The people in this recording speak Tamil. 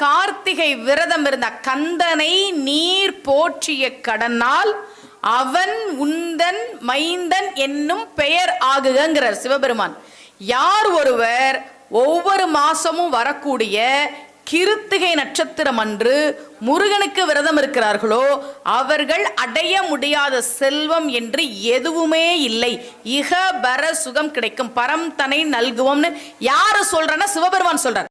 கார்த்திகை விரதம் இருந்த கந்தனை நீர் போற்றிய கடனால் அவன் உந்தன் மைந்தன் என்னும் பெயர் ஆகுகிறார் சிவபெருமான். யார் ஒருவர் ஒவ்வொரு மாசமும் வரக்கூடிய கிருத்திகை நட்சத்திரம் அன்று முருகனுக்கு விரதம் இருக்கிறார்களோ அவர்கள் அடைய முடியாத செல்வம் என்று எதுவுமே இல்லை. இக பர சுகம் கிடைக்கும், பரம் தனை நல்குவோம்னு யாரு சொல்றன்னா சிவபெருமான் சொல்றார்.